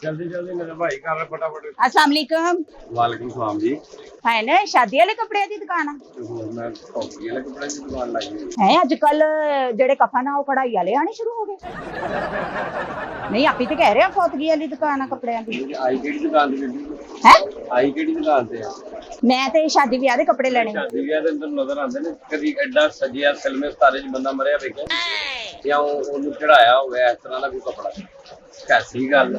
जल्दी जल्दी मेरा भाई कर रहा फटाफट। अस्सलाम वालेकुम। वालेकुम सलाम जी। है ना शादी वाले कपड़े की दुकान मैं कॉफी वाले कपड़े की दुकान लाई हुई है अजकल जेडे कफन आ कढ़ाई वाले आने शुरू हो गए नहीं आप ही तो कह रहे हो फौतगी वाली दुकान है कपड़े की है। आई केड़ी दुकान ते है आई केड़ी दुकान ते मैं तो शादी ब्याह के कपड़े लेने शादी ब्याह दे अंदर नजर आंदे ने कदी एडा सजिया फिल्मे सितारे च बंदा मरिया वेखे या ओनू चढ़ाया होवे इस तरह दा कोई कपड़ा कैसी गल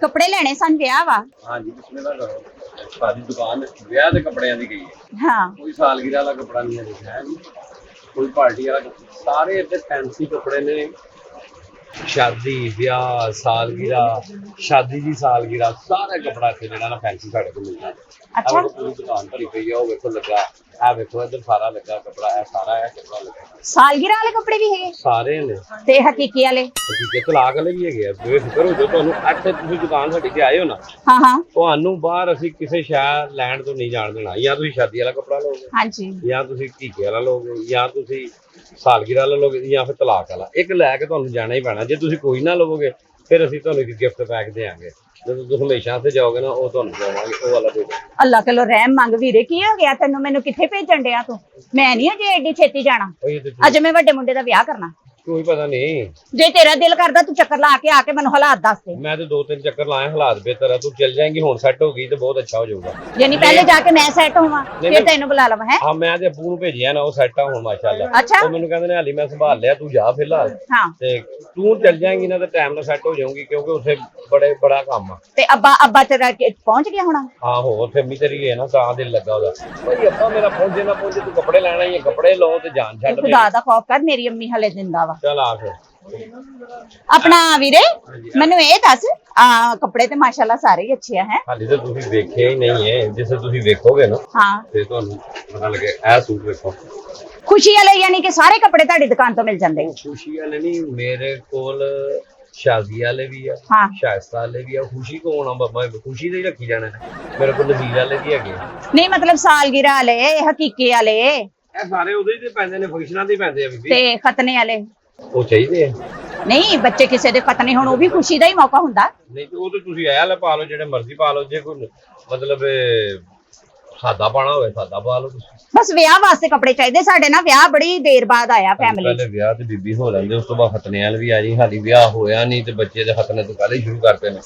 कपड़े लेने सन ब्याह वा हां जी बिस्मिल्लाह करो सारी दुकान ब्याह दे कपड़ियां दी गई है हाँ कोई सालगिरह वाला कपड़ा नहीं है देखा है जी कोई पार्टी वाला सारे इतने फैंसी कपड़े ने शादी ब्याह सालगिरह शादी की सालगिरह सारा कपड़ा इत्थे जेहड़ा ना फैंसी साडे कोल मिलदा है अच्छा पूरी दुकान भरी पई है वो देखो लगा आ देखो इधर सारा लगा कपड़ा है सारा है कपड़ा लगा सालगिरह वाले कपड़े भी है सारे ने ते हकीकी वाले ठीक है तलाक वाले भी है बेफिक्र हो जाओ ਤੁਹਾਨੂੰ ਇੱਥੇ ਤੁਸੀਂ ਦੁਕਾਨ ਸਾਡੀ ਤੇ ਆਏ ਹੋ ਨਾ हाँ हाँ ਤੁਹਾਨੂੰ ਬਾਹਰ ਅਸੀਂ ਕਿਸੇ ਸ਼ਹਿਰ ਲੈਂਡ ਤੋਂ ਨਹੀਂ ਜਾਣ ਦੇਣਾ ਜਾਂ ਤੁਸੀਂ ਸ਼ਾਦੀ ਵਾਲਾ ਕਪੜਾ ਲਓਗੇ हाँ जी ਜਾਂ ਤੁਸੀਂ ਟੀਕੇ ਵਾਲਾ ਲੋਗੇ ਜਾਂ ਤੁਸੀਂ ਸਾਲਗਿਰਾ ਵਾਲਾ ਲੋਗੇ ਜਾਂ ਫਿਰ ਤਲਾਕ ਵਾਲਾ ਇੱਕ ਲੈ ਕੇ ਤੁਹਾਨੂੰ ਜਾਣਾ ਹੀ ਪੈਣਾ ਜੇ ਤੁਸੀਂ ਕੋਈ ਨਾ ਲਵੋਗੇ ਫਿਰ ਅਸੀਂ ਤੁਹਾਨੂੰ ਇੱਕ ਗਿਫਟ ਪੈਕ ਦੇਵਾਂਗੇ ਜਦੋਂ ਤੁਸੀਂ ਹਮੇਸ਼ਾ ਤੇ ਜਾਓਗੇ ਨਾ ਉਹ ਤੁਹਾਨੂੰ ਦੇਵਾਂਗੇ ਉਹ ਵਾਲਾ ਦੇ ਦਿਓ अल्लाह कलो रहम मंग वीरे की हो गया तेन मैनू किथे भेजन दिया तू मैं नहीं अजे एडी छेती जाना ਉਹ ਇਹ ਤੇ अज मैं वड्डे मुंडे दा ब्याह करना ਕੋਈ ਪਤਾ ਨਹੀਂ जे तेरा दिल करदा तू चक्कर ला के आके मैनू हालात दस दे ਮੈਂ ਤੇ 2-3 ਚੱਕਰ ਲਾਏ ਹਾਲਾਤ ਬਿਹਤਰ ਆ ਤੂੰ ਚੱਲ ਜਾਏਂਗੀ ਹੁਣ ਸੈੱਟ ਹੋ ਗਈ ਤੇ ਬਹੁਤ ਅੱਛਾ ਹੋ ਜਾਊਗਾ यानी पहले जाके मैं सेट होवां फिर तेनू बुला लवां है ਹਾਂ ਮੈਂ ਤੇ ਅੱਬੂ ਨੂੰ ਭੇਜਿਆ ਨਾ ਉਹ ਸੈੱਟ ਆ ਹੁਣ ਮਾਸ਼ਾਅੱਲਾ अच्छा ਉਹ ਮੈਨੂੰ ਕਹਿੰਦੇ ਨੇ ਹਾਲੀ ਮੈਂ ਸੰਭਾਲ ਲਿਆ ਤੂੰ ਜਾ ਫਿਲਹਾਲ हाँ ਤੇ ਤੂੰ ਚੱਲ ਜਾਏਂਗੀ ਨਾ ਤੇ ਟਾਈਮ ਨਾਲ ਸੈੱਟ ਹੋ ਜਾਊਗੀ ਕਿਉਂਕਿ ਉੱਥੇ ਬੜਾ ਕੰਮ ਆ ते अब्बा तेरा पहुंच गया होना ਆਹੋ ਉੱਥੇ ਅੰਮੀ ਤੇਰੀ ਹੈ ਨਾ ਤਾਂ ਦਿਲ ਲੱਗਾ ਉਹਦਾ ਭਾਈ ਅੱਬਾ ਮੇਰਾ ਪਹੁੰਚੇ ਨਾ ਪਹੁੰਚੇ ਤੂੰ ਕੱਪੜੇ ਲੈਣਾ ਹੀ ਹੈ ਕੱਪੜੇ ਲਓ ਤੇ ਜਾਨ ਛੱਡ खुदा दा खौफ कर मेरी अम्मी हले जिंदा वा ਚੱਲ ਆ ਫਿਰ अपना वीरे मैनू ये दस कपड़े ते माशाल्लाह सारे ही अच्छे हैं ਹਾਲੀ ਤਾਂ ਤੁਸੀਂ ਵੇਖਿਆ ਹੀ ਨਹੀਂ ਹੈ ਜਿਸੇ ਤੁਸੀਂ ਵੇਖੋਗੇ ਨਾ हाँ ਤੇ ਤੁਹਾਨੂੰ ਪਤਾ ਲੱਗੇ ਇਹ ਸੂਟ ਵੇਖੋ खुशी वाले यानी कि सारे कपड़े ताड़ी दुकान तो मिल जांदे ਖੁਸ਼ੀ ਵਾਲੇ ਨਹੀਂ ਮੇਰੇ ਕੋਲ ਸ਼ਾਦੀ ਵਾਲੇ ਵੀ ਆ हाँ ਸ਼ਾਇਸਤਾ ਵਾਲੇ ਵੀ ਆ ਖੁਸ਼ੀ ਕੋਣ ਆ ਬਾਬਾ ਖੁਸ਼ੀ ਦੇ ਹੀ ਰੱਖੀ ਜਾਣਾ ਮੇਰੇ ਕੋਲ ਨਜ਼ੀਰ ਵਾਲੇ ਵੀ ਹੈਗੇ नहीं मतलब सालगिरह वाले हकीके वाले ਇਹ ਸਾਰੇ ਉਹਦੇ ਹੀ ਤੇ ਪੈਂਦੇ ਨੇ ਫੰਕਸ਼ਨਾਂ ਦੇ ਪੈਂਦੇ ਆ ਬੀਬੀ ते खतने वाले ਉਹ ਚਾਹੀਦੇ ਆ नहीं बच्चे किसी दे खतने होण वो भी खुशी दा ही मौका हुंदा ਨਹੀਂ ਤੇ ਉਹ ਤੇ ਤੁਸੀਂ ਇਹ ਵਾਲਾ ਪਾ ਲਓ ਜਿਹੜੇ ਮਰਜ਼ੀ ਪਾ ਲਓ ਜੇ ਕੋਈ ਮਤਲਬ ਸਾਦਾ ਪਾਣਾ ਹੋਵੇ ਸਾਦਾ ਪਾ ਲਓ ਤੁਸੀਂ बस विआह वास्ते कपड़े चाहिए साडे ना विआह बड़ी देर बाद आया फैमिली ਪਹਿਲੇ ਵਿਆਹ ਤੇ ਬੀਬੀ ਹੋ ਲੈਂਦੇ ਉਸ ਤੋਂ ਬਾਅਦ ਖਤਨੇ ਵਾਲ ਵੀ ਆ ਜੀ ਹਾਲੀ ਵਿਆਹ ਹੋਇਆ ਨਹੀਂ ਤੇ ਬੱਚੇ ਦੇ ਖਤਨੇ ਤੋਂ ਪਹਿਲੇ ਹੀ ਸ਼ੁਰੂ ਕਰਦੇ ਨੇ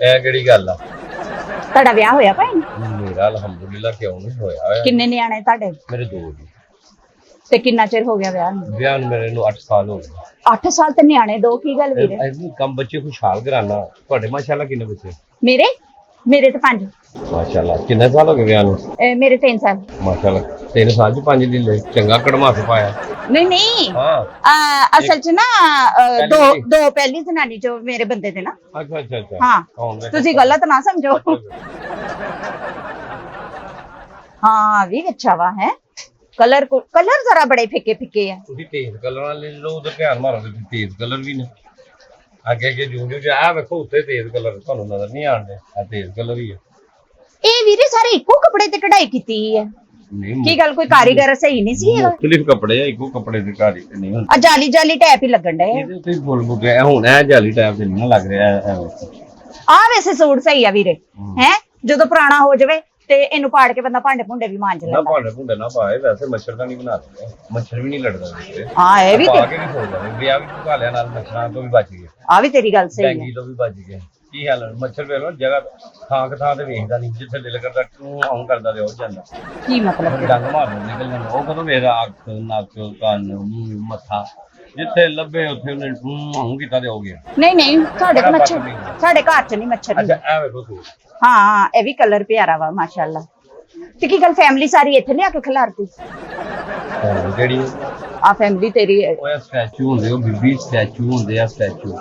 ਇਹ ਕਿਹੜੀ ਗੱਲ ਆ ਤੁਹਾਡਾ ਵਿਆਹ ਹੋਇਆ ਭਾਈ ਮੇਰਾ ਅਲਹਮਦੁਲਿਲਾ ਕਿਉਂ ਨਹੀਂ ਹੋਇਆ ਕਿੰਨੇ ਨਿਆਣੇ ਤੁਹਾਡੇ ਮੇਰੇ ਦੋ ਜੀ ਤੇ ਕਿੰਨਾ ਚਿਰ ਹੋ ਗਿਆ ਵਿਆਹ ਨੂੰ ਵਿਆਹ ਨੂੰ ਮੇਰੇ ਨੂੰ 8 ਸਾਲ ਹੋ ਗਏ 8 ਸਾਲ ਤੇ ਨਿਆਣੇ ਦੋ ਕੀ ਗੱਲ ਵੀਰੇ ਐਵੇਂ ਕੰਮ ਬੱਚੇ ਖੁਸ਼ਹਾਲ ਕਰਾਣਾ ਤੁਹਾਡੇ ਮਾਸ਼ਾਅੱਲਾ ਕਿੰਨੇ ਬੱਚੇ मेरे तो 5 ਮਾਸ਼ਾਅੱਲਾ ਕਿੰਨੇ ਸਾਲ ਹੋ ਗਏ ਵਿਆਹ ਨੂੰ मेरे 3 साल ਮਾਸ਼ਾਅੱਲਾ 3 ਸਾਲ ਚ 5 ਦਿਨ ਲੈ ਚੰਗਾ ਕੜਮਾ ਕੇ ਪਾਇਆ नहीं ਹਾਂ असल च ना दो पहली जनानी जो मेरे बंदे थे ना ਅੱਛਾ ਅੱਛਾ ਅੱਛਾ हाँ ਕੌਣ ਨੇ तुसी गलत ना समझो हाँ भी अच्छा वा है कलर जरा बड़े फिके फिके है ਤੁਸੀਂ ਤੇਜ਼ ਕਲਰ ਵਾਲੇ ਲੋ ਉਧਰ ਧਿਆਨ ਮਾਰੋਗੇ ਤੁਸੀਂ ਤੇਜ਼ ਕਲਰ ਵੀ ਨੇ ਅੱਗੇ ਅੱਗੇ ਜੂ ਜੂ ਆ ਵੇਖੋ ਉੱਤੇ ਤੇਜ਼ ਕਲਰ ਤੁਹਾਨੂੰ ਨਜ਼ਰ ਨਹੀਂ ਆਉਂਦੇ ਆ ਤੇਜ਼ ਕਲਰ ਹੀ ਆ ਇਹ ਵੀਰੇ ਸਾਰੇ ਇੱਕੋ ਕੱਪੜੇ ਤੇ ਕਢਾਈ ਕੀਤੀ ਹੈ ਨਹੀਂ ਕੀ ਗੱਲ ਕੋਈ ਕਾਰੀਗਰ ਸਹੀ ਨਹੀਂ ਸੀ ਇਹਦਾ ਮੁਖਤਲਿਫ ਕੱਪੜੇ ਆ ਇੱਕੋ ਕੱਪੜੇ ਦੇ ਘਰ ਹੀ ਤੇ ਨਹੀਂ ਹੁੰਦੇ ਆ ਜਾਲੀ ਜਾਲੀ ਟੈਪ ਹੀ ਲੱਗਣ ਡਏ ਇਹਦੇ ਉੱਤੇ ਫੁੱਲ ਬੁੱਕੇ ਹੁਣ ਇਹ ਜਾਲੀ ਟਾਈਪ ਤੇ ਨਹੀਂ ਲੱਗ ਰਿਹਾ ਆ ਵੈਸੇ ਸੂਟ ਸਹੀ ਆ ਵੀਰੇ ਹੈ ਜਦੋਂ ਪੁਰਾਣਾ ਹੋ ਜਾਵੇ ਤੇ ਇਹਨੂੰ ਪਾੜ ਕੇ ਬੰਦਾ ਭਾਂਡੇ ਭੁੰਡੇ ਵੀ ਮਾਂਜ ਨਾ ਲੈਂਦਾ ਭਾਂਡੇ ਭੁੰਡੇ ਨਾ ਪਾਏ ਵੈਸੇ ਮੱਛਰ ਤਾਂ ਨਹੀਂ ਬਣਾ ਦਿੰਦੇ ਮੱਛਰ ਵੀ ਨਹੀਂ ਲੜਦਾ ਵੀਰੇ ਹਾਂ ਇਹ ਵੀ ਪਾ ਕੇ ਵੀ ਸੋ ਜਾਵੇ ਵਿਆਹ ਵੀ ਘਾ ਲਿਆ ਨਾਲ ਮੱਛਰਾਂ ਤੋਂ ਵੀ ਬਚ ਗਏ ਆ ਵੀ ਤੇਰੀ ਗੱਲ ਸਹੀ ਹੈ ਡੈਂਗੀ ਤੋਂ ਵੀ ਬਚ ਗਏ ਕੀ ਹਾਲ ਹੈ ਮੱਛਰ ਵੇਖ ਲਓ ਜਗ੍ਹਾ ਥਾਂ ਤੇ ਵੇਖਦਾ ਨਹੀਂ ਜਿੱਥੇ ਦਿਲ ਕਰਦਾ ਤੂੰ ਆਉਂ ਕਰਦਾ ਤੇ ਉਹ ਜਾਂਦਾ ਕੀ ਮਤਲਬ ਫਿਰ ਡੰਗ ਮਾਰ ਨਿਕਲ ਜਾਂਦਾ ਉਹ ਕਦੋਂ ਵੇਖਦਾ ਅੱਖ ਨੱਕ ਕੰਨ ਮੂੰਹ ਮੱਥਾ ਜਿੱਥੇ ਲੱਭੇ ਉੱਥੇ ਉਹਨੇ ਆਉਂ ਕੀਤਾ ਤੇ ਹੋ ਗਿਆ ਨਹੀਂ ਸਾਡੇ ਘਰ ਮੱਛਰ ਸਾਡੇ ਘਰ ਚ ਨਹੀਂ ਮੱਛਰ ਅੱਛਾ ਇਹ ਵੇਖੋ ਤੂੰ ਹਾਂ ਇਹ ਵੀ ਕਲਰ ਪਿਆਰਾ ਵਾ ਮਾਸ਼ਾਅੱਲਾ ਤੇ ਕੀ ਗੱਲ ਫੈਮਿਲੀ ਸਾਰੀ ਇੱਥੇ ਲਿਆ ਕੇ ਖਿਲਾਰਤੀ ਜਿਹੜੀ ਆ ਫੈਮਿਲੀ ਤੇਰੀ ਉਹ ਸਟੈਚੂ ਹੁੰਦੇ ਉਹ ਬੀਬੀ ਸਟੈਚੂ ਹੁੰਦੇ ਆ ਸਟੈਚੂ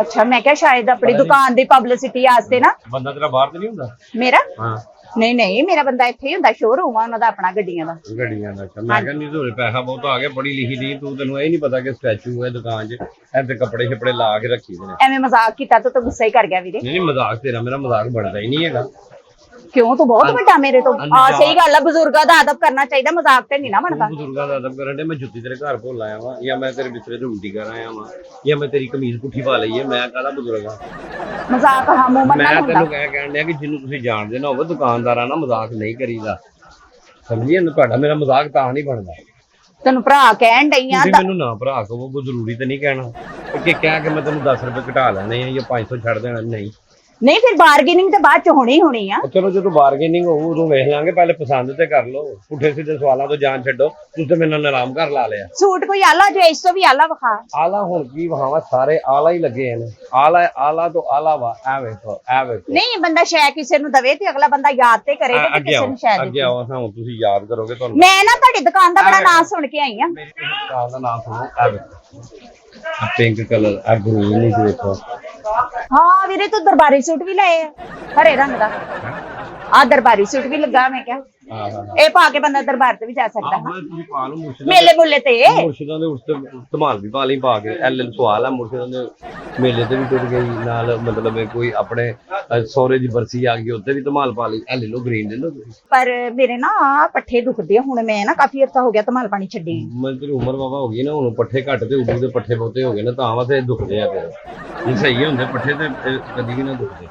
ਅੱਛਾ ਮੈਂ ਕਿਹਾ ਸ਼ਾਇਦ ਆਪਣੀ ਦੁਕਾਨ ਦੀ ਪਬਲਿਸਿਟੀ ਵਾਸਤੇ ਨਾ ਬੰਦਾ ਤੇਰਾ ਬਾਹਰ ਤੇ ਨਹੀਂ ਹੁੰਦਾ ਮੇਰਾ ਹਾਂ ਨਹੀਂ ਮੇਰਾ ਬੰਦਾ ਇੱਥੇ ਹੀ ਹੁੰਦਾ ਸ਼ੋਰੂਮ ਆ ਉਹਨਾਂ ਦਾ ਆਪਣਾ ਗੱਡੀਆਂ ਦਾ ਗੱਡੀਆਂ ਦਾ ਮੈਂ ਕਹਿੰਦੀ ਤੁਹਾਡੇ ਪੈਸਾ ਬਹੁਤ ਆ ਗਿਆ ਪੜੀ ਲਿਖੀ ਦੀ ਤੂੰ ਤੈਨੂੰ ਇਹ ਨਹੀਂ ਪਤਾ ਕਿ ਸਟੈਚੂ ਹੈ ਦੁਕਾਨ 'ਚ ਇੱਥੇ ਕੱਪੜੇ ਛਪੜੇ ਲਾ ਕੇ ਰੱਖੀ ਦੇ ਨੇ ਐਵੇਂ ਮਜ਼ਾਕ ਕੀਤਾ ਤੂੰ ਤਾਂ ਗੁੱਸਾ ਹੀ ਕਰ ਗਿਆ ਵੀਰੇ ਨਹੀਂ ਮਜ਼ਾਕ ਤੇਰਾ ਮੇਰਾ ਮਜ਼ਾਕ ਬਣਦਾ ਹੀ ਨਹੀਂ ਹੈਗਾ ਕਿਉਂ ਤੂੰ ਬਹੁਤ ਵੱਡਾ ਮੇਰੇ ਤੋਂ ਸਹੀ ਗੱਲ ਆ ਬਜ਼ੁਰਗਾਂ ਦਾ ਅਦਬ ਕਰਨਾ ਚਾਹੀਦਾ ਮਜ਼ਾਕ ਤੇ ਨਹੀਂ ਨਾ ਬਣਦਾ ਬਜ਼ੁਰਗਾਂ ਦਾ ਅਦਬ ਕਰਨ ਦੇ ਮੈਂ ਜੁੱਤੀ ਤੇਰੇ ਘਰ ਭੁੱਲ ਆਇਆ ਵਾਂ ਜਾਂ ਮੈਂ ਤੇਰੇ ਬਿਸਤਰੇ ਤੇ ਉਲਟੀ ਕਰ ਆਇਆ ਵਾਂ ਜਾਂ ਮੈਂ ਤੇਰੀ ਕਮੀਜ਼ ਪੁੱਠੀ ਪਾ ਲਈ ਹੈ ਮੈਂ ਕਾਹਦਾ ਬਜ਼ੁਰਗ ਆ ਮਜ਼ਾਕ ਹਾਂ ਮੂੰਹ ਮੈਂ ਮੰਨਣਾ ਹੁੰਦਾ ਤੈਨੂੰ ਕਹਿਣ ਡਿਆ ਕਿ ਜਿਹਨੂੰ ਤੁਸੀਂ ਜਾਣਦੇ ਨਾ ਹੋਵੇ ਦੁਕਾਨਦਾਰਾਂ ਨਾਲ ਮਜ਼ਾਕ ਨਹੀਂ ਕਰੀਦਾ ਸਮਝੀਏ ਨਾ ਤੁਹਾਡਾ ਮੇਰਾ ਮਜ਼ਾਕ ਤਾਂ ਨਹੀਂ ਬਣਦਾ ਤੈਨੂੰ ਭਰਾ ਕਹਿਣ ਡਈ ਆ ਤੁਸੀਂ ਮੈਨੂੰ ਨਾ ਭਰਾ ਕਹੋ ਕੋਈ ਜ਼ਰੂਰੀ ਤਾਂ ਨਹੀਂ ਕਹਿਣਾ ਕਿ ਕਹਿ ਕੇ ਮੈਂ ਤੈਨੂੰ 10 ਰੁਪਏ ਘਟਾ ਲੈਣੇ ਆ ਜਾਂ 500 ਛੱਡ ਦੇਣਾ ਨਹੀਂ ਨਹੀਂ ਫਿਰ ਬਾਰਗੇਨਿੰਗ ਤੇ ਬਾਅਦ ਚ ਹੋਣੀ ਆ ਚਲੋ ਜਦੋਂ ਬਾਰਗੇਨਿੰਗ ਹੋਊ ਉਦੋਂ ਵੇਖ ਲਾਂਗੇ ਪਹਿਲੇ ਪਸੰਦ ਤੇ ਕਰ ਲਓ ਪੁੱਠੇ ਸਿੱਧੇ ਸਵਾਲਾਂ ਤੋਂ ਜਾਨ ਛੱਡੋ ਤੁਸੀਂ ਤੇ ਮੇਰੇ ਨਾਲ ਆਰਾਮ ਕਰ ਲਾ ਲਿਆ ਸੂਟ ਕੋਈ ਆਲਾ ਜੋ ਇਸ ਤੋਂ ਵੀ ਆਲਾ ਵਿਖਾ ਆਲਾ ਹੁਣ ਕੀ ਵਹਾਵਾ ਸਾਰੇ ਆਲਾ ਹੀ ਲੱਗੇ ਨੇ ਆਲਾ ਤੋਂ ਆਲਾ ਵਾ ਐ ਵੇਖੋ ਨਹੀਂ ਬੰਦਾ ਸ਼ੈ ਕਿਸੇ ਨੂੰ ਦਵੇ ਤੇ ਅਗਲਾ ਬੰਦਾ ਯਾਦ ਤੇ ਕਰੇਗਾ ਕਿ ਕਿਸੇ ਨੂੰ ਸ਼ੈ ਦੇ ਅੱਗੇ ਆਓ ਹੁਣ ਤੁਸੀਂ ਯਾਦ ਕਰੋਗੇ ਤੁਹਾਨੂੰ ਮੈਂ ਨਾ ਤੁਹਾਡੀ ਦੁਕਾਨ ਦਾ ਬੜਾ ਨਾਮ ਸੁਣ ਕੇ ਆਈ ਆ ਮੇਰੀ ਦੁਕਾਨ ਦਾ ਨਾਮ ਸੁਣੋ ਐ ਵੇਖੋ ਪਿੰਕ ਕਲਰ ਆ ਗ੍ਰੀਨ ਹੀ ਦੇਖੋ ਹਾਂ ਵੀਰੇ ਤੂੰ ਦਰਬਾਰੀ ਸੂਟ ਵੀ ਲਏ ਆ ਹਰੇ ਰੰਗ ਦਾ ਆ ਦਰਬਾਰੀ ਸੂਟ ਵੀ ਲੱਗਾ ਮੈਂ ਕਿਹਾ ਹਾਂ ਇਹ ਪਾ ਕੇ ਬੰਦਾ ਦਰਬਾਰ ਤੇ ਵੀ ਜਾ ਸਕਦਾ ਹੈ ਤੁਸੀਂ ਪਾ ਲਓ ਮੇਲੇ ਮੁੱਲੇ ਤੇ ਮੁਰਸ਼ਿਦਾਂ ਦੇ ਉਸ ਤੇ ਧਮਾਲ ਵੀ ਪਾ ਲਈ ਪਾ ਕੇ ਐਲ ਸਵਾਲ ਆ ਮੁਰਸ਼ਿਦਾਂ ਦੇ ਮੇਲੇ ਤੇ ਵੀ ਟੁੱਟ ਗਈ ਨਾਲ ਮਤਲਬ ਕੋਈ ਆਪਣੇ ਸਹੁਰੇ ਦੀ ਬਰਸੀ ਆ ਗਈ ਉੱਤੇ ਵੀ ਧਮਾਲ ਪਾ ਲਈ ਐ ਲੈ ਲਓ ਗ੍ਰੀਨ ਲੈ ਲਓ ਤੁਸੀਂ ਪਰ ਮੇਰੇ ਨਾ ਆਹ ਪੱਠੇ ਦੁਖਦੇ ਆ ਹੁਣ ਮੈਂ ਨਾ ਕਾਫੀ ਅਰਸਾ ਹੋ ਗਿਆ ਧਮਾਲ ਪਾਣੀ ਛੱਡੀ ਮੈਂ ਤੇਰੀ ਉਮਰ ਬਾਬਾ ਹੋ ਗਈ ਨਾ ਹੁਣ ਪੱਠੇ ਘੱਟ ਤੇ ਉਦੋਂ ਦੇ ਪੱਠੇ ਬਹੁਤੇ ਹੋ ਗਏ ਨੇ ਤਾਂ ਵਾਸਤੇ ਦੁਖਦੇ ਆ ਤੇਰੇ ਇਹ ਸਹੀ ਹੁੰਦੇ ਪੱਠੇ ਤੇ ਕਦੀ ਵੀ ਨਾ ਦੁਖਦੇ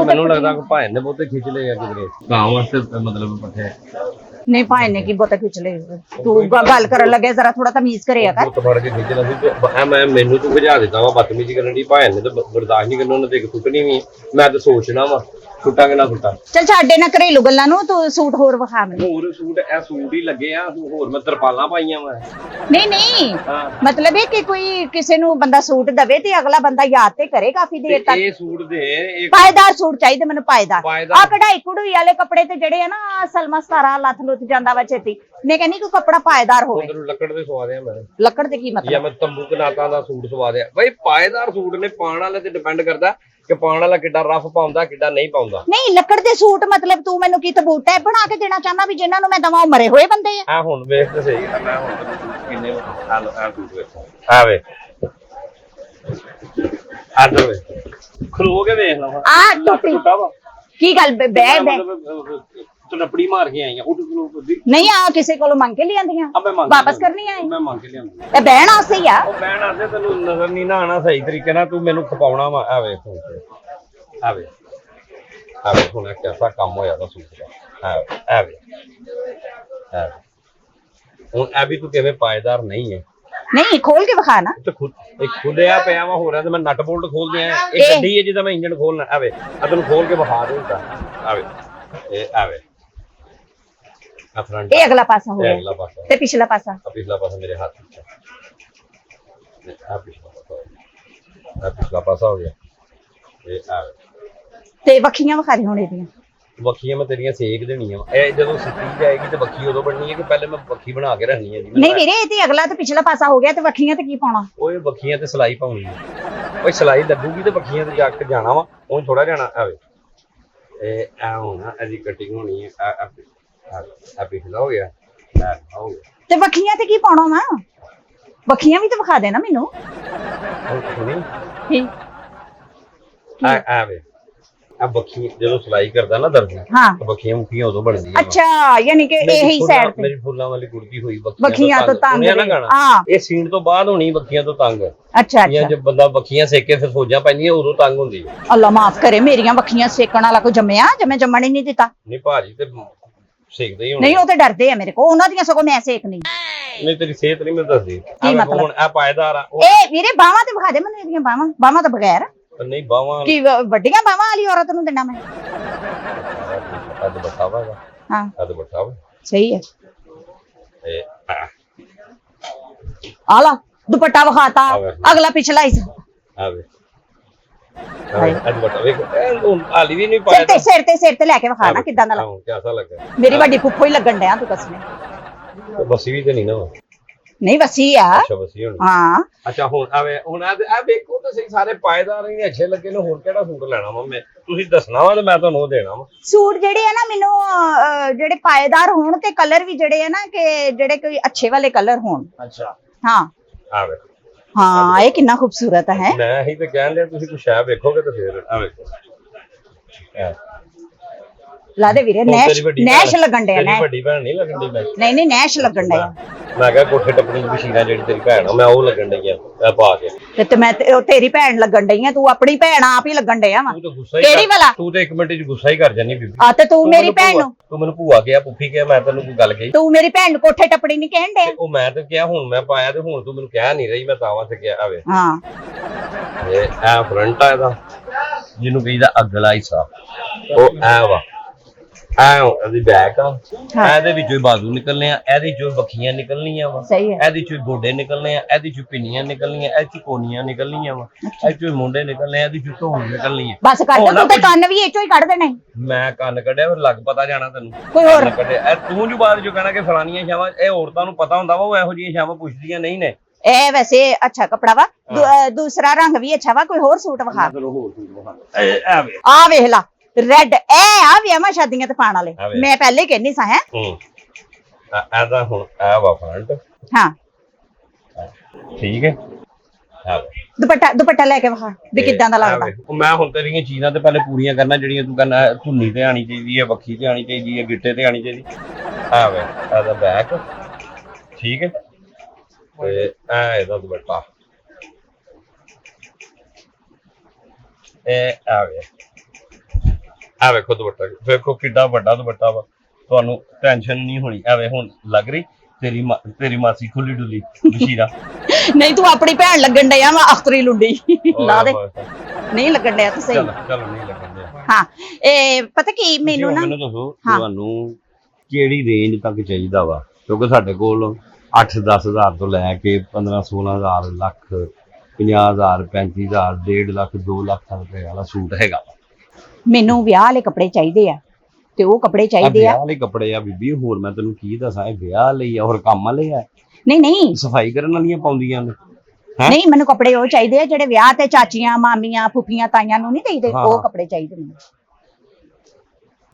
ਮੈਨੂੰ ਲੱਗਦਾ ਕਿ ਭਾਈ ਨੇ ਬਹੁਤੇ ਖਿੱਚ ਲਏ ਆ ਕਿਧਰੇ ਤਾਂ ਵਾਸਤੇ ਮਤਲਬ ਪੱਠੇ ਨਹੀਂ ਭਾਈ ਨੇ ਕੀ ਬਹੁਤਾ ਖਿੱਚ ਲਏ ਤੂੰ ਗੱਲ ਕਰਨ ਲੱਗੇ ਜ਼ਰਾ ਥੋੜਾ ਤਮੀਜ਼ ਕਰਿਆ ਕਰ ਤੂੰ ਫੜ ਕੇ ਖਿੱਚ ਲਾ ਸੀ ਮੈਂ ਮੈਨੂੰ ਤੂੰ ਭਜਾ ਦਿੱਤਾ ਵਾ ਬਦਤਮੀਜ਼ੀ ਕਰਨ ਦੀ ਭਾਈ ਨੇ ਤਾਂ ਬਰਦਾਸ਼ਤ ਨਹੀਂ ਕਰਨਾ ਉਹਨੇ ਤੇ ਇੱਕ ਸੁੱਟਣੀ ਵੀ ਮੈਂ ਤਾਂ ਸੋਚਣਾ ਵਾ ਸੁੱਟਾਂਗੇ ਨਾ ਸੁੱਟਾਂ ਚੱਲ ਛੱਡੇ ਨਾ ਘਰੇਲੂ ਗੱਲਾਂ ਨੂੰ ਤੂੰ ਸੂਟ ਹੋਰ ਵਿਖਾ ਮੈਨੂੰ ਹੋਰ ਸੂਟ ਇਹ ਸੂਟ ਹੀ ਲੱਗੇ ਆ ਹੋਰ ਮੈਂ ਤਰਪਾਲਾਂ ਪਾਈਆਂ ਵਾ ਨਹੀਂ ਮਤਲਬ ਇਹ ਕਿ ਕੋਈ ਕਿਸੇ ਨੂੰ ਬੰਦਾ ਸੂਟ ਦਵੇ ਤੇ ਅਗਲਾ ਬੰਦਾ ਯਾਦ ਤੇ ਕਰੇ ਕਾਫੀ ਦੇਰ ਤੱਕ ਇਹ ਸੂਟ ਦੇ ਪਾਇਦਾਰ ਸੂਟ ਚਾਹੀਦੇ ਮੈਨੂੰ ਪਾਇਦਾਰ ਆ ਕਢਾਈ ਕਢੂਈ ਵਾਲੇ ਕੱਪੜੇ ਤੇ ਜਿਹੜੇ ਆ ਨਾ ਸਲਮਾ ਸਤਾਰਾ ਲੱਥ ਲੁੱਥ ਜਾਂਦਾ ਵਾ ਛੇਤੀ ਮੈਂ ਕਹਿੰਨੀ ਕੋਈ ਕੱਪੜਾ ਪਾਇਦਾਰ ਹੋਵੇ ਤੈਨੂੰ ਲੱਕੜ ਦੇ ਸਵਾ ਦਿਆਂ ਮੈਂ ਲੱਕੜ ਦੇ ਕੀ ਮਤਲਬ ਜਾਂ ਮੈਂ ਤੰਬੂ ਕਨਾਤਾਂ ਦਾ ਸੂਟ ਸਵਾ ਦਿਆਂ ਬਈ ਪਾਇਦਾਰ ਸੂਟ ਨੇ ਪਾਉਣ ਵਾਲੇ ਤੇ ਡਿਪੈਂਡ ਕਰਦਾ ਕਿ ਪਾਉਣ ਵਾਲਾ ਕਿੱਡਾ ਰਫ ਪਾਉਂਦਾ ਕਿੱਡਾ ਨਹੀਂ ਪਾਉਂਦਾ ਨਹੀਂ ਲੱਕੜ ਦੇ ਸੂਟ ਮਤਲਬ ਤੂੰ ਮੈਨੂੰ ਕੀ ਤਬੂਤ ਟਾਈਪ ਬਣਾ ਕੇ ਦੇਣਾ ਚਾਹੁੰਦਾ ਵੀ ਜਿਨ੍ਹਾਂ ਨੂੰ ਮੈਂ ਦਵਾਂ ਉਹ ਮਰੇ ਹੋਏ ਬੰਦੇ ਆ ਹੁਣ ਵੇਖ ਤੇ ਸਹੀ ਮੈਂ ਹੁਣ ਕਿੰਨੇ ਆ ਸੂਟ ਵੇਖੋ ਆ ਵੇ ਆਦਰ ਵੇ ਖਲੋ ਕੇ ਵੇਖ ਲਵਾਂ ਆ ਟੁੱਟਾ ਵਾ ਕੀ ਗੱਲ ਬੈ ਤਨਪੜੀ ਮਾਰ ਕੇ ਆਈਆਂ ਉੱਠ ਖਲੋ ਕਰਦੀ ਨਹੀਂ ਆ ਕਿਸੇ ਕੋਲੋਂ ਮੰਗ ਕੇ ਲਿਆਂਦੀਆਂ ਵਾਪਸ ਕਰਨੀ ਆਏ ਮੈਂ ਮੰਗ ਕੇ ਲਿਆਂਦੀ ਇਹ ਬਹਿਣ ਆਸੇ ਹੀ ਆ ਉਹ ਬਹਿਣ ਆਸੇ ਤੈਨੂੰ ਨਜ਼ਰ ਨਹੀਂ ਨਾ ਆਣਾ ਸਹੀ ਤਰੀਕੇ ਨਾਲ ਤੂੰ ਮੈਨੂੰ ਖਪਾਉਣਾ ਵਾ ਆ ਵੇਖ ਆ ਵੇ ਹੁਣ ਕਿਹਦਾ ਕੰਮ ਹੋਇਆ ਦਾ ਸੂਟ ਦਾ ਆ ਵੇ ਹੁਣ ਆ ਵੀ ਤੂੰ ਕਿਵੇਂ ਪਾਇਦਾਰ ਨਹੀਂ ਹੈ ਨਹੀਂ ਖੋਲ ਕੇ ਵਿਖਾ ਨਾ ਤੇ ਖੁੱਲਿਆ ਪਿਆ ਵਾ ਹੋ ਰਿਹਾ ਤੇ ਮੈਂ ਨਟ ਬੋਲਟ ਖੋਲ ਦਿਆਂ ਇਹ ਗੱਡੀ ਹੈ ਜਿਹਦਾ ਮੈਂ ਇੰਜਨ ਖੋਲਣਾ ਆਵੇ ਆ ਤੈਨੂੰ ਖੋਲ ਕੇ ਵਿਖਾ ਦੂੰਗਾ ਆਵੇ ਇਹ ਆਵੇ ਆ ਫਰੰਟ ਇਹ ਅਗਲਾ ਪਾਸਾ ਹੋ ਅਗਲਾ ਗਿਆ ਪਾਸਾ ਤੇ ਪਿਛਲਾ ਪਾਸਾ ਪਿਛਲਾ ਪਾਸਾ ਮੇਰੇ ਹੱਥ ਵਿੱਚ ਆ ਪਿਛਲਾ ਪਾਸਾ ਹੋ ਗਿਆ ਇਹ ਆਵੇ ਤੇ ਵੱਖੀਆਂ ਵਿਖਾ ਦੇ ਹੁਣ ਇਹਦੀਆਂ ਵੱਖੀਆਂ ਮੈਂ ਤੇਰੀਆਂ ਸੇਕ ਦੇਣੀਆਂ ਇਹ ਜਦੋਂ ਸਿੱਟੀ ਜਾਏਗੀ ਤੇ ਵੱਖੀ ਉਦੋਂ ਬਣਨੀ ਹੈ ਕਿ ਪਹਿਲੇ ਮੈਂ ਵੱਖੀ ਬਣਾ ਕੇ ਰੱਖਣੀ ਹੈ ਨਹੀਂ ਵੀਰੇ ਇਹ ਤੇ ਅਗਲਾ ਤੇ ਪਿਛਲਾ ਪਾਸਾ ਹੋ ਗਿਆ ਤੇ ਵੱਖੀਆਂ ਤੇ ਕੀ ਪਾਉਣਾ ਓਏ ਵੱਖੀਆਂ ਤੇ ਸਲਾਈ ਪਾਉਣੀ ਹੈ ਓਏ ਸਲਾਈ ਲੱਗੂਗੀ ਤੇ ਵੱਖੀਆਂ ਤੇ ਜਾ ਕੇ ਜਾਣਾ ਵਾ ਉਹ ਥੋੜਾ ਜਾਣਾ ਆਵੇ ਇਹ ਆ ਹੋਣਾ ਇਹਦੀ ਕਟਿੰਗ ਹੋਣੀ ਹੈ ਆ ਪਿਛਲਾ ਹੋ ਗਿਆ ਹੋ ਗਿਆ ਤੇ ਵੱਖੀਆਂ ਤੇ ਕੀ ਪਾਉਣਾ ਵਾ ਵੱਖੀਆਂ ਵੀ ਤਾਂ ਵਿਖਾ ਦੇ ਨਾ ਮੈਨੂੰ ਸੁਣੀ ਠੀਕ ਆਵੇ ਆ ਬੱਖੀ ਜਦੋਂ ਸਲਾਈ ਕਰਦਾ ਨਾ ਦਰਜੀ ਹਾਂ ਬੱਖੀਆਂ ਮੁਖੀਆਂ ਉਦੋਂ ਬਣਦੀਆਂ ਅੱਛਾ ਯਾਨੀ ਕਿ ਇਹੀ ਸਾਈਡ ਤੇ ਮੇਰੀ ਫੁੱਲਾਂ ਵਾਲੀ ਕੁੜਤੀ ਹੋਈ ਬੱਖੀਆਂ ਤੋਂ ਤੰਗ ਹਾਂ ਇਹ ਸੀਨ ਤੋਂ ਬਾਅਦ ਹੋਣੀ ਬੱਖੀਆਂ ਤੋਂ ਤੰਗ ਅੱਛਾ ਜਾਂ ਜਦ ਬੰਦਾ ਬੱਖੀਆਂ ਸੇਕੇ ਫਿਰ ਫੌਜਾਂ ਪੈਂਦੀਆਂ ਉਦੋਂ ਤੰਗ ਹੁੰਦੀ ਹੈ ਅੱਲਾ ਮਾਫ ਕਰੇ ਮੇਰੀਆਂ ਵੱਖੀਆਂ ਸੇਕਣ ਵਾਲਾ ਕੋਈ ਜੰਮਿਆ ਜੰਮੇ ਜੰਮਣ ਹੀ ਨਹੀਂ ਦਿੱਤਾ ਨਹੀਂ ਭਾਜੀ ਤੇ ਸੇਕਦੇ ਹੀ ਨਹੀਂ ਉਹ ਤੇ ਡਰਦੇ ਆ ਮੇਰੇ ਕੋ ਉਹਨਾਂ ਦੀਆਂ ਸਗੋਂ ਮੈਂ ਸੇਕਣੀ ਨਹੀਂ ਤੇਰੀ ਸਿਹਤ ਨਹੀਂ ਮੈਂ ਦੱਸਦੀ ਕੀ ਮਤਲਬ ਹੁਣ ਆ ਪਾਇਦਾਰ ਆ ਇਹ ਵੀਰੇ ਬਾਹਾਂ ਤੇ ਵਿਖਾ ਦੇ ਮੈਨੂੰ ਇਹਦੀਆਂ ਬਾਹਾਂ ਤੋਂ ਬਗੈਰ ਨਹੀਂ ਬਾਹਾਂ ਕੀ ਵੱਡੀਆਂ ਬਾਹਾਂ ਵਾਲੀ ਔਰਤ ਨੂੰ ਦੇਣਾ ਮੈਂ ਅੱਜ ਬਤਾਵਾ ਹਾਂ ਅੱਜ ਬਤਾਵਾ ਸਹੀ ਹੈ ਇਹ ਆਲਾ ਦੁਪੱਟਾ ਵਿਖਾਤਾ ਅਗਲਾ ਪਿਛਲਾ ਹੀ ਆਵੇ ਅੱਜ ਬਤਾਵਾ ਵੇਖ ਹਾਲੀ ਵੀ ਨਹੀਂ ਪਾਇਆ ਸਿਰ ਤੇ ਲੈ ਕੇ ਵਿਖਾ ਨਾ ਕਿਦਾਂ ਦਾ ਲੱਗਾ ਕਿਹਦਾ ਲੱਗਾ ਮੇਰੀ ਵੱਡੀ ਫੁੱਫੋ ਹੀ ਲੱਗਣ ਡਿਆ ਤੂੰ ਕਸਨੇ ਬਸੀ ਵੀ ਤੇ ਨਹੀਂ ਨਾ ਨਹੀਂ ਵਸੀ ਆ ਅੱਛਾ ਵਸੀ ਹੋਣੀ ਹਾਂ ਅੱਛਾ ਹੁਣ ਆਵੇ ਹੁਣ ਆ ਵੇਖੋ ਤਾਂ ਸਹੀ ਸਾਰੇ ਪਾਇਦਾਰ ਹੀ ਅੱਛੇ ਲੱਗੇ ਨੇ ਹੋਰ ਕਿਹੜਾ ਸੂਟ ਲੈਣਾ ਵਾ ਮੈਂ ਤੁਸੀਂ ਦੱਸਣਾ ਵਾ ਤੇ ਮੈਂ ਤੁਹਾਨੂੰ ਉਹ ਦੇਣਾ ਵਾ ਸੂਟ ਜਿਹੜੇ ਆ ਨਾ ਮੈਨੂੰ ਜਿਹੜੇ ਪਾਇਦਾਰ ਹੋਣ ਤੇ ਕਲਰ ਵੀ ਜਿਹੜੇ ਆ ਨਾ ਕਿ ਜਿਹੜੇ ਕੋਈ ਅੱਛੇ ਵਾਲੇ ਕਲਰ ਹੋਣ ਅੱਛਾ ਹਾਂ ਆਵੇ ਹਾਂ ਇਹ ਕਿੰਨਾ ਖੂਬਸੂਰਤ ਹੈ ਮੈਂ ਹੀ ਤੇ ਕਹਿਣ ਲਿਆ ਤੁਸੀਂ ਕੁਛ ਹੈ ਵੇਖੋਗੇ ਤਾਂ ਫਿਰ ਆ ਵੇਖੋ ਲਾ ਦੇ ਵੀਰੇ, ਹੁਣ ਨੈਸ਼ ਤੇਰੀ ਵੱਡੀ ਨੈਸ਼ ਭੈਣ- ਲੱਗਣ ਡਿਆ, ਤੇਰੀ ਨੈਸ਼। ਵੱਡੀ ਭੈਣ ਨਹੀਂ ਲੱਗਣ ਦੀ ਮੈਂ ਨਹੀਂ ਨੈਸ਼ ਲੱਗਣ ਡਿਆ। ਮੈਂ ਕਿਹਾ ਕੋਠੇ ਟੱਪਣੀ ਦੀ ਮਸ਼ੀਨਾਂ ਜਿਹੜੀ ਤੇਰੀ ਭੈਣ ਆ ਮੈਂ ਉਹ ਲੱਗਣ ਡਈ ਆ ਇਹ ਪਾ ਕੇ। ਤੇ ਮੈਂ ਉਹ ਤੇਰੀ ਭੈਣ ਲੱਗਣ ਡਈ ਆ, ਤੂੰ ਆਪਣੀ ਭੈਣ ਆਪ ਹੀ ਲੱਗਣ ਡਿਆ ਵਾ। ਤੂੰ ਤਾਂ ਗੁੱਸਾ ਹੀ ਕਿਹੜੀ ਵਾਲਾ? ਤੂੰ ਤੇ 1 ਮਿੰਟ 'ਚ ਗੁੱਸਾ ਹੀ ਕਰ ਜਾਨੀ ਬੀਬੀ। ਆ ਤੇ ਤੂੰ ਮੇਰੀ ਭੈਣ ਨੂੰ, ਤੂੰ ਮੈਨੂੰ ਭੂਆ ਕਿਹਾ, ਪੁੱਫੀ ਕਿਹਾ, ਮੈਂ ਤੈਨੂੰ ਕੋਈ ਗੱਲ ਕਹੀ? ਤੂੰ ਮੇਰੀ ਭੈਣ ਨੂੰ ਕੋਠੇ ਟੱਪੜੀ ਨਹੀਂ ਕਹਿਣ ਡਿਆ। ਤੇ ਉਹ ਮੈਂ ਤੇ ਕਿਹਾ ਹੁਣ ਮੈਂ ਪਾਇਆ ਤੇ ਹੁਣ ਤੂੰ ਮੈਨੂੰ ਕਹਿ ਨਹੀਂ ਰਹੀ, ਮੈਂ ਤਾਵਾਂ ਤੇ ਕਿਹਾ ਆਵੇ। ਹਾਂ ਇਹ ਫਰੰਟ ਆ ਇਹਦਾ, ਜਿਹਨੂੰ ਕਹੀਦਾ ਅਗਲਾ ਹਿੱਸਾ, ਉਹ ਐ ਵਾ। ਇਹਦੀ ਬੈਕ ਆ, ਇਹਦੇ ਵਿੱਚੋਂ ਹੀ ਬਾਜ਼ੂ ਨਿਕਲਨੇ ਆ, ਇਹਦੇ ਚੋਂ ਬੱਖੀਆਂ ਨਿਕਲਣੀਆਂ ਵਾ, ਸਹੀ ਹੈ। ਇਹਦੇ ਚੋਂ ਗੋਡੇ ਨਿਕਲਨੇ ਆ, ਇਹਦੇ ਚੋਂ ਪਿੰਨੀਆਂ ਨਿਕਲਣੀਆਂ, ਇਹ ਚ ਕੋਨੀਆਂ ਨਿਕਲਣੀਆਂ ਵਾ, ਇਹ ਚੋਂ ਮੁੰਡੇ ਨਿਕਲਨੇ ਆ, ਇਹਦੇ ਚੋਂ ਧੌਣ ਨਿਕਲਣੀ ਆ। ਬਸ ਕੱਢ, ਤੂੰ ਤੇ ਕੰਨ ਵੀ ਇਹ ਚੋਂ ਹੀ ਕੱਢ ਦੇਣੇ। ਮੈਂ ਕੰਨ ਕੱਢਿਆ ਫਿਰ ਲੱਗ ਪਤਾ ਜਾਣਾ ਤੈਨੂੰ। ਕੋਈ ਹੋਰ ਕੰਨ ਕੱਢਿਆ ਇਹ ਤੂੰ ਜੋ ਬਾਅਦ ਜੋ ਕਹਿਣਾ ਕਿ ਫਲਾਨੀਆਂ ਸ਼ਾਵਾਂ, ਇਹ ਔਰਤਾਂ ਨੂੰ ਪਤਾ ਹੁੰਦਾ ਵਾ, ਉਹ ਇਹੋ ਜਿਹੀਆਂ ਸ਼ਾਵਾਂ ਪੁੱਛਦੀਆਂ ਨਹੀਂ ਨੇ। ਇਹ ਵੈਸੇ ਅੱਛਾ ਕੱਪੜਾ ਵਾ, ਦੂਸਰਾ ਰੰਗ ਵੀ ਅੱਛਾ ਵਾ, ਕੋਈ ਹੋਰ ਸੂਟ ਵਿਖਾ। ਚਲੋ ਹੋਰ ਸੂਟ ਵਿਖਾ। ਇਹ ਵੇ ਆ ਵੇਖ ਲਾ, ਰੈੱਡ, ਇਹ ਆ ਵਿਆਹਾਂ ਸ਼ਾਦੀਆਂ ਤੇ ਪਾਣ ਵਾਲੇ। ਮੈਂ ਪਹਿਲੇ ਹੀ ਕਹਿੰਦੀ ਸਾਂ ਹੈ। ਇਹਦਾ ਹੁਣ ਇਹ ਵਾ ਫਰੰਟ। ਹਾਂ ਠੀਕ ਹੈ। ਦੁਪੱਟਾ ਲੈ ਕੇ ਵਿਖਾ ਵੀ ਕਿੱਦਾਂ ਦਾ ਲੱਗਦਾ। ਮੈਂ ਹੁਣ ਤੇਰੀਆਂ ਚੀਜ਼ਾਂ ਤੇ ਪਹਿਲੇ ਪੂਰੀਆਂ ਕਰਨਾ ਜਿਹੜੀਆਂ ਤੂੰ ਕਹਿੰਦਾ ਧੁੰਨੀ ਤੇ ਆਣੀ ਚਾਹੀਦੀ ਹੈ, ਬੱਖੀ ਤੇ ਆਣੀ ਚਾਹੀਦੀ ਹੈ, ਗਿੱਟੇ ਤੇ ਆਣੀ ਚਾਹੀਦੀ। ਆ ਵੇ ਇਹਦਾ ਬੈਕ। ਠੀਕ ਹੈ। ਤੇ ਇਹ ਇਹਦਾ ਦੁਪੱਟਾ। ਇਹ ਆ ਵੇਖੋ ਦੁਪੱਟਾ, ਵੇਖੋ ਕਿੱਡਾ ਵੱਡਾ ਦੁਪੱਟਾ ਵਾ, ਤੁਹਾਨੂੰ ਟੈਨਸ਼ਨ ਨਹੀਂ ਹੋਣੀ। ਐਵੇਂ ਹੁਣ ਲੱਗ ਰਹੀ ਤੇਰੀ ਮਾਸੀ ਖੁੱਲੀ ਡੁੱਲੀ ਬਸ਼ੀਰਾ। ਨਹੀਂ ਤੂੰ ਆਪਣੀ ਭੈਣ ਲੱਗਣ ਡਿਆ ਵਾ, ਅਖਤਰੀ ਲੁੰਡੀ ਲਾ ਦੇ। ਨਹੀਂ ਲੱਗਣ ਡਿਆ ਤੂੰ ਸਹੀ। ਚਲੋ ਨਹੀਂ ਲੱਗਣ ਡਿਆ। ਹਾਂ ਇਹ ਪਤਾ ਕੀ ਮੈਨੂੰ ਨਾ, ਮੈਨੂੰ ਦੱਸੋ ਤੁਹਾਨੂੰ ਕਿਹੜੀ ਰੇਂਜ ਤੱਕ ਚਾਹੀਦਾ ਵਾ, ਕਿਉਂਕਿ ਸਾਡੇ ਕੋਲ 8-10 ਹਜ਼ਾਰ ਤੋਂ ਲੈ ਕੇ 15-16 ਹਜ਼ਾਰ, ਲੱਖ, 50 ਹਜ਼ਾਰ, 35 ਹਜ਼ਾਰ, 1.5 ਲੱਖ, 2 ਲੱਖ ਰੁਪਏ ਵਾਲਾ ਸੂਟ ਹੈਗਾ। ਮੈਨੂੰ ਵਿਆਹ ਵਾਲੇ ਕੱਪੜੇ ਚਾਹੀਦੇ ਆ, ਤੇ ਉਹ ਕੱਪੜੇ ਚਾਹੀਦੇ ਆ। ਵਿਆਹ ਵਾਲੇ ਕੱਪੜੇ ਆ ਬੀਬੀ, ਹੋਰ ਮੈਂ ਤੈਨੂੰ ਕੀ ਦੱਸਾਂ, ਇਹ ਵਿਆਹ ਲਈ ਆ, ਹੋਰ ਕੰਮ ਵਾਲੇ ਆ। ਨਹੀਂ ਸਫਾਈ ਕਰਨ ਵਾਲੀਆਂ ਪਾਉਂਦੀਆਂ ਨੇ। ਨਹੀਂ ਮੈਨੂੰ ਕੱਪੜੇ ਉਹ ਚਾਹੀਦੇ ਆ ਜਿਹੜੇ ਵਿਆਹ ਤੇ ਚਾਚੀਆਂ, ਮਾਮੀਆਂ, ਫੁੱਫੀਆਂ, ਤਾਈਆਂ ਨੂੰ ਨਹੀਂ ਦੇਈਦੇ, ਉਹ ਕੱਪੜੇ ਚਾਹੀਦੇ ਮੈਨੂੰ।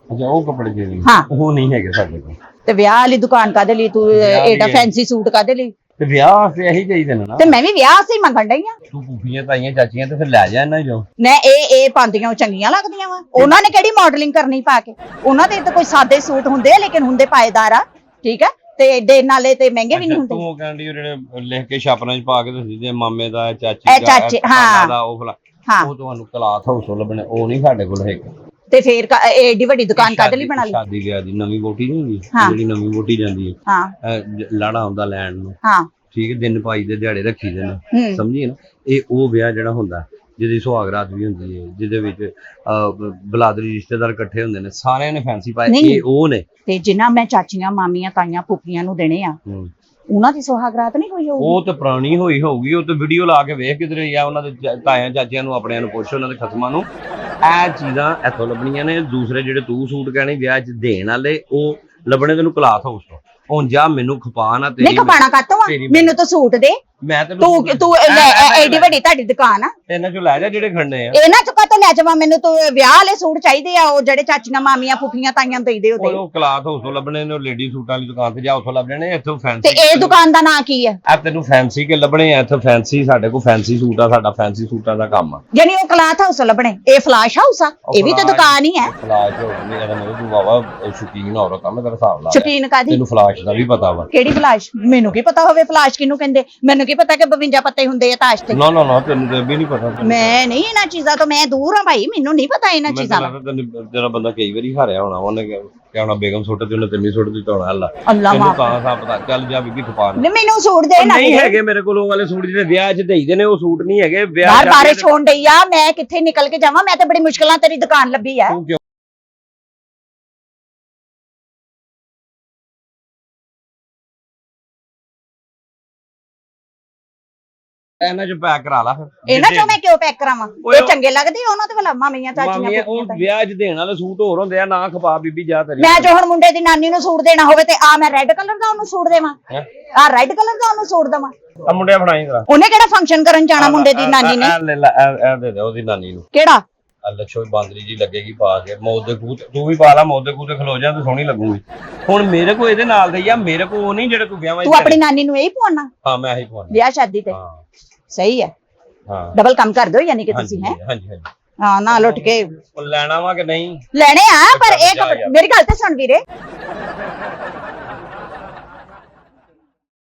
ਅੱਛਾ ਉਹ ਕੱਪੜੇ ਜਿਹੜੇ ਹਾਂ ਉਹ ਨਹੀਂ ਹੈਗੇ ਸਾਡੇ ਕੋਲ। ਤੇ ਵਿਆਹ ਵਾਲੀ ਦੁਕਾਨ ਕਾਦੇ ਲਈ ਤੂੰ ਏਡਾ ਫੈਂਸੀ ਸੂਟ ਕਾਦੇ ਲਈ? ਤੇ ਵਿਆਹ ਵਾਸਤੇ ਇਹੀ ਚਾਹੀਦੇ ਨੇ ਨਾ। ਤੇ ਮੈਂ ਵੀ ਵਿਆਹ ਸੇ ਮੰਗਣ ਡਈ ਆ। ਤੂੰ ਫੁੱਫੀਆਂ, ਤਾਈਆਂ, ਚਾਚੀਆਂ ਤੇ ਫਿਰ ਲੈ ਜਾ ਇਹਨਾਂ ਜੋ। ਮੈਂ ਇਹ ਪਾਉਂਦੀਆਂ ਉਹ ਚੰਗੀਆਂ ਲੱਗਦੀਆਂ ਵਾ, ਉਹਨਾਂ ਨੇ ਕਿਹੜੀ ਮਾਡਲਿੰਗ ਕਰਨੀ ਪਾ ਕੇ। ਉਹਨਾਂ ਦੇ ਤਾਂ ਕੋਈ ਸਾਦੇ ਸੂਟ ਹੁੰਦੇ ਆ, ਲੇਕਿਨ ਹੁੰਦੇ ਪਾਏਦਾਰ ਆ। ਠੀਕ ਆ, ਤੇ ਦੇਣ ਵਾਲੇ ਤੇ ਮਹਿੰਗੇ ਵੀ ਨਹੀਂ ਹੁੰਦੇ। ਤੂੰ ਕਹਿੰਦੀ ਜਿਹੜੇ ਲਿਖ ਕੇ ਛਾਪਰਾਂ 'ਚ ਪਾ ਕੇ ਦੱਸਦੀ ਜੇ ਮਾਮੇ ਦਾ, ਚਾਚੀ ਚਾਚੇ, ਹਾਂ ਦਾ, ਉਹ ਫਲਾ, ਹਾਂ ਉਹ ਤੁਹਾਨੂੰ ਕਲਾਥ ਹਾਊਸੋਂ ਲੱਭਣੇ, ਉਹ ਨਹੀਂ ਸਾਡੇ ਕੋਲ ਹੈਗੇ। ਤੇ ਫੇਰ ਏਡੀ ਵੱਡੀ ਦੁਕਾਨ ਕਾਦੇ ਲਈ ਬਣਾ ਲਈ? ਸ਼ਾਦੀ ਵਿਆਹ ਦੀ ਨਵੀਂ ਵੋਟੀ ਨਹੀਂ ਹੁੰਦੀ, ਹਾਂ। ਜਿਹੜੀ ਨਵੀਂ ਵੋਟੀ ਜਾਂਦੀ ਹੈ, ਹਾਂ ਲਾੜਾ ਹੁੰਦਾ ਲੈਣ ਨੂੰ। ਹਾਂ ਠੀਕ ਹੈ, ਦਿਨ ਪਾਈ ਦੇ ਦਿਹਾੜੇ ਰੱਖੀ ਦੇ ਨੇ, ਹੂੰ ਸਮਝੀ ਨਾ। ਇਹ ਉਹ ਵਿਆਹ ਜਿਹੜਾ ਹੁੰਦਾ ਜਿਹਦੀ ਸੁਹਾਗ ਰਾਤ ਵੀ ਹੁੰਦੀ ਹੈ, ਜਿਹਦੇ ਵਿੱਚ ਬਲਾਦਰੀ ਰਿਸ਼ਤੇਦਾਰ ਇਕੱਠੇ ਹੁੰਦੇ ਨੇ, ਸਾਰਿਆਂ ਨੇ ਫੈਂਸੀ ਪਾਏ, ਇਹ ਉਹ ਨੇ। ਤੇ ਜਿਨ੍ਹਾਂ ਮੈਂ ਚਾਚੀਆਂ, ਮਾਮੀਆਂ, ਤਾਈਆਂ, ਫੁੱਫੀਆਂ ਨੂੰ ਦੇਣੇ ਆ, ਉਹਨਾਂ ਦੀ ਸੁਹਾਗ ਰਾਤ ਨਹੀਂ ਹੋਈ ਹੋਊਗੀ? ਉਹ ਤਾਂ ਪੁਰਾਣੀ ਹੋਈ ਹੋਊਗੀ, ਉਹ ਤਾਂ ਵੀਡੀਓ ਲਾ ਕੇ ਵੇਖ ਕਿਧਰੇ, ਜਾਂ ਉਹਨਾਂ ਦੇ ਤਾਇਆਂ ਚਾਚਿਆਂ ਨੂੰ, ਆਪਣਿਆਂ ਨੂੰ ਪੁੱਛ, ਉਹਨਾਂ ਦੇ ਖਸਮਾਂ ਨੂੰ। ਇਹ ਚੀਜ਼ਾਂ ਇੱਥੋਂ ਲੱਭਣੀਆਂ ਨੇ। ਦੂਸਰੇ ਜਿਹੜੇ ਤੂੰ ਸੂਟ ਕਹਿਣੇ ਵਿਆਹ 'ਚ ਦੇਣ ਵਾਲੇ, ਉਹ ਲੱਭਣੇ ਤੈਨੂੰ ਕਲਾਥ ਹਾਊਸ ਤੋਂ। ਹੁਣ ਜਾ ਮੈਨੂੰ ਖਪਾ ਨਾ ਤੇਰੀ। ਨਹੀਂ ਖਪਾਣਾ ਕਾਤੋਂ ਆ, ਮੈਨੂੰ ਤਾਂ ਸੂਟ ਦੇ। ਮੈਂ ਤੂੰ ਐਡੀ ਵੱਡੀ ਤੁਹਾਡੀ ਦੁਕਾਨ ਆ, ਇਹਨਾਂ ਚੋਂ ਲੈ ਜਾ ਜਿਹੜੇ ਖੰਡੇ ਆ। ਇਹਨਾਂ ਚੋਂ ਕਾਤੋਂ ਲੈ ਜਾਵਾਂ? ਮੈਨੂੰ ਤੂੰ ਵਿਆਹ ਵਾਲੇ ਸੂਟ ਚਾਹੀਦੇ ਆ, ਉਹ ਜਿਹੜੇ ਚਾਚੀਆਂ, ਮਾਮੀਆਂ, ਫੁੱਫੀਆਂ, ਤਾਈਆਂ ਨੂੰ ਦੇਈਦੇ ਉਹਦੇ। ਉਹ ਕਲਾਥ ਹਾਊਸ ਤੋਂ ਲੱਭਣੇ ਨੇ, ਲੇਡੀ ਸੂਟਾਂ ਵਾਲੀ ਦੁਕਾਨ ਤੇ ਜਾ, ਉੱਥੋਂ ਲੱਭ ਜਾਣੇ। ਇੱਥੋਂ ਤੇ ਫੈਂਸੀ। ਇਹ ਦੁਕਾਨ ਦਾ ਨਾਂ ਕੀ ਆ? ਆ ਤੈਨੂੰ ਫੈਂਸੀ ਕੇ ਲੱਭਣੇ ਆ, ਇੱਥੇ ਫੈਂਸੀ, ਸਾਡੇ ਕੋਲ ਫੈਂਸੀ ਸੂਟ ਆ, ਸਾਡਾ ਫੈਂਸੀ ਸੂਟਾਂ ਦਾ ਕੰਮ ਆ। ਯਾਨੀ ਉਹ ਕਲਾਥ ਹਾਊਸ ਲੱਭਣੇ, ਇਹ ਫਲਾਸ਼ ਹਾਊਸ ਆ? ਇਹ ਵੀ ਤਾਂ ਦੁਕਾਨ ਹੀ ਹੈ। ਫਲਾਸ਼ ਹਾਊਸ ਨਹੀਂ, ਇਹਦਾ ਮਤਲਬ ਤੂੰ ਵਾਵਾ ਸ਼ੌਕੀਨ ਔਰਤ ਆ, ਮੈਂ ਤੇਰਾ ਹਿਸਾਬ ਲਾ। ਸ਼ੌਕੀਨ ਕਾਦੀ? ਤੈਨੂੰ ਫਲਾਸ਼ ਦਾ ਵੀ ਪਤਾ ਵਾ? ਕਿਹੜੀ ਫਲਾਸ਼? ਮੈਨੂੰ ਕੀ ਪਤਾ ਹੋਵੇ ਫਲਾਸ਼ ਕਿਹਨੂੰ ਕਹਿੰਦੇ? ਮੈਨੂੰ ਕੀ ਪਤਾ ਕਿ 52 ਪੱਤੇ ਹੁੰਦੇ ਆ ਤਾਸ਼ ਤੇ? ਨਾ ਤੈਨੂੰ ਤੇ ਵੀ ਨਹੀਂ ਪਤਾ। ਮੈਂ ਨਹੀਂ ਇਹਨਾਂ ਚੀਜ਼ਾਂ ਤੋਂ, ਮੈਂ ਦੂਰ ਆ ਭਾਈ, ਮੈਨੂੰ ਨਹੀਂ ਪਤਾ ਇਹਨਾਂ ਚੀਜ਼ਾਂ ਦਾ। ਤੇਰਾ ਬੰਦਾ ਕਈ ਵਾਰੀ ਹਾਰਿਆ ਹੋਣਾ, ਉਹਨੇ ਕਹਿਣਾ ਬੇਗਮ ਸੁੱਟ ਤੇ ਉਹਨੇ ਤੈਨੂੰ ਸੁੱਟ ਦਿੱਤਾ ਹੋਣਾ। ਅੱਲਾ ਅੱਲਾ ਮਾਫ। ਤਾਂ ਸਾ ਪਤਾ ਚੱਲ ਜਾ ਬੀਬੀ ਖਪਾ ਨਹੀਂ ਮੈਨੂੰ ਸੂਟ ਦੇ ਨਾ। ਨਹੀਂ ਹੈਗੇ ਮੇਰੇ ਕੋਲ ਉਹ ਵਾਲੇ ਸੂਟ ਜਿਹੜੇ ਵਿਆਹ 'ਚ ਦੇਈਦੇ ਨੇ, ਉਹ ਸੂਟ ਨਹੀਂ ਹੈਗੇ। ਵਿਆਹ ਬਾਹਰ ਬਾਰਿਸ਼ ਹੋਣ ਡਈ ਆ, ਮੈਂ ਕਿੱਥੇ ਨਿਕਲ ਕੇ ਜਾਵਾਂ? ਮੈਂ ਤੇ ਬੜੀ ਮੁਸ਼ਕਲਾਂ ਤੇਰੀ ਦੁਕਾਨ ਲੱਭੀ ਆ। ਇਹਨਾਂ 'ਚ ਪੈਕ ਕਰਾ ਲਾ ਫਿਰ। ਇਹਨਾਂ ਚੋਂ ਮੈਂ ਕਿਉਂ ਪੈਕ ਕਰਾਵਾਂ? ਇਹ ਚੰਗੇ ਲੱਗਦੇ ਉਹਨਾਂ ਤੇ ਭਲਾ ਮਾਮੀਆਂ, ਚਾਚੀਆਂ, ਉਹ ਵਿਆਹ 'ਚ ਦੇਣ ਵਾਲੇ ਸੂਟ ਹੋਰ ਹੁੰਦੇ ਆ, ਨਾ ਖਪਾ ਬੀਬੀ ਜਾ ਤੇਰੀ। ਮੈਂ ਜੋ ਹੁਣ ਮੁੰਡੇ ਦੀ ਨਾਨੀ ਨੂੰ ਸੂਟ ਦੇਣਾ ਹੋਵੇ ਤੇ ਆ ਮੈਂ ਰੈੱਡ ਕਲਰ ਦਾ ਉਹਨੂੰ ਸੂਟ ਦੇਵਾਂ? ਆ ਰੈੱਡ ਕਲਰ ਦਾ ਉਹਨੂੰ ਸੂਟ ਦੇਵਾਂ? ਆ ਮੁੰਡਿਆ ਫੜਾਈ ਜਰਾ। ਉਹਨੇ ਕਿਹੜਾ ਫੰਕਸ਼ਨ ਕਰਨ ਜਾਣਾ ਮੁੰਡੇ ਦੀ ਨਾਨੀ ਨੇ? ਲੈ ਲੈ ਇਹ ਦੇ ਦੇ ਉਹਦੀ ਨਾਨੀ ਨੂੰ। ਕਿਹੜਾ? ਲੱਛੋ ਬਾਂਦਰੀ ਜੀ ਲੱਗੇਗੀ ਪਾ ਕੇ, ਮੌਤ ਦੇ ਖੂਹ ਤੂੰ ਵੀ ਪਾ ਲਾ, ਮੌਤ ਦੇ ਖੂਹ ਤੇ ਖਲੋ ਜਾ, ਤੂੰ ਸੋਹਣੀ ਲੱਗੂਗੀ। ਹੁਣ ਮੇਰੇ ਕੋ ਇਹਦੇ ਨਾਲ ਦੇ ਆ, ਮੇਰੇ ਕੋ ਉਹ ਨਹੀਂ ਜਿਹੜੇ ਤੂੰ ਵਿਆਹਾਂ 'ਚ। ਤੂੰ ਆਪਣੀ ਨਾਨੀ ਨੂੰ ਇਹੀ ਪਵਾਉਣਾ? ਹਾਂ ਮੈਂ ਇਹੀ ਪਵਾਉਣਾ ਵਿਆਹ ਸ਼ਾਦੀ ਤੇ। ਹਾਂ ਸਹੀ ਹੈ, ਹਾਂ। ਡਬਲ ਕੰਮ ਕਰ ਦਿਓ ਯਾਨੀ ਕਿ ਤੁਸੀਂ। ਹੈ ਹਾਂਜੀ ਹਾਂਜੀ। ਹਾਂ ਨਾ ਲੁੱਟ ਕੇ ਉਹ ਲੈਣਾ ਵਾ ਕਿ ਨਹੀਂ? ਲੈਣੇ ਆ ਪਰ ਇਹ ਜਾ ਯਾਰ। ਮੇਰੀ ਗੱਲ ਤੇ ਸੁਣ ਵੀਰੇ